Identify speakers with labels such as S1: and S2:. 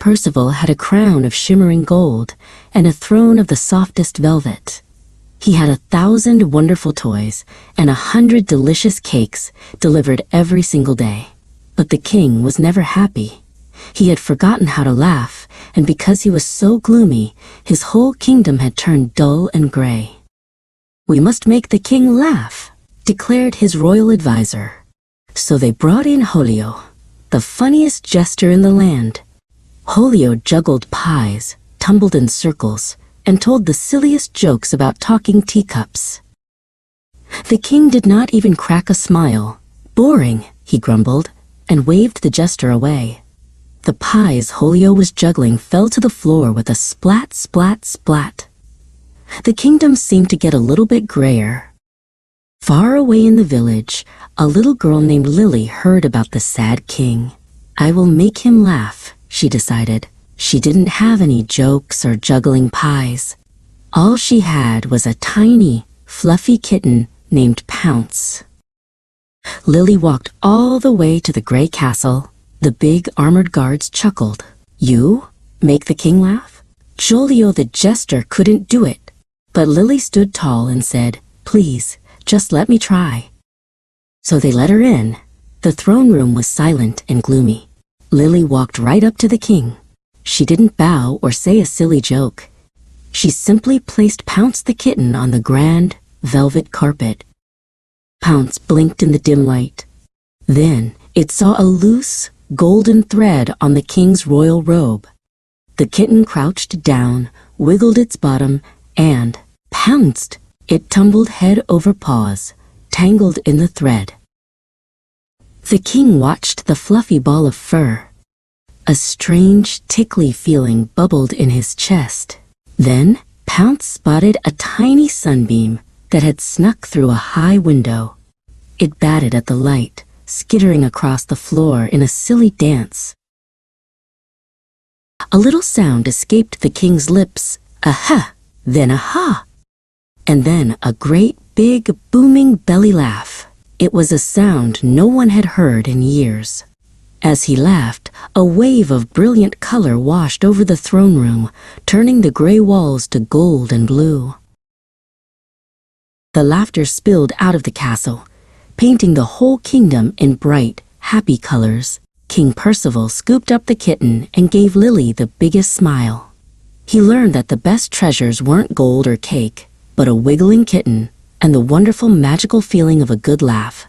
S1: Percival had a crown of shimmering gold and a throne of the softest velvet. He had 1,000 wonderful toys and 100 delicious cakes delivered every single day. But the king was never happy. He had forgotten how to laugh, and because he was so gloomy, his whole kingdom had turned dull and gray. "We must make the king laugh," declared his royal advisor. So they brought in Julio, the funniest jester in the land. Julio juggled pies, tumbled in circles, and told the silliest jokes about talking teacups. The king did not even crack a smile. "Boring," he grumbled, and waved the jester away. The pies Julio was juggling fell to the floor with a splat, splat, splat. The kingdom seemed to get a little bit grayer. Far away in the village, a little girl named Lily heard about the sad king. "I will make him laugh," she decided. She didn't have any jokes or juggling pies. All she had was a tiny, fluffy kitten named Pounce. Lily walked all the way to the gray castle. The big armored guards chuckled. "You? Make the king laugh?" Julio the jester couldn't do it. But Lily stood tall and said, "Please, just let me try." So they let her in. The throne room was silent and gloomy. Lily walked right up to the king. She didn't bow or say a silly joke. She simply placed Pounce the kitten on the grand, velvet carpet. Pounce blinked in the dim light. Then it saw a loose, golden thread on the king's royal robe. The kitten crouched down, wiggled its bottom, and pounced. It tumbled head over paws, tangled in the thread. The king watched the fluffy ball of fur. A strange, tickly feeling bubbled in his chest. Then Pounce spotted a tiny sunbeam that had snuck through a high window. It batted at the light, skittering across the floor in a silly dance. A little sound escaped the king's lips, "Aha!" then "Aha!" and then a great, big, booming belly laugh. It was a sound no one had heard in years. As he laughed, a wave of brilliant color washed over the throne room, turning the gray walls to gold and blue. The laughter spilled out of the castle, painting the whole kingdom in bright, happy colors. King Percival scooped up the kitten and gave Lily the biggest smile. He learned that the best treasures weren't gold or cake, but a wiggling kitten and the wonderful magical feeling of a good laugh.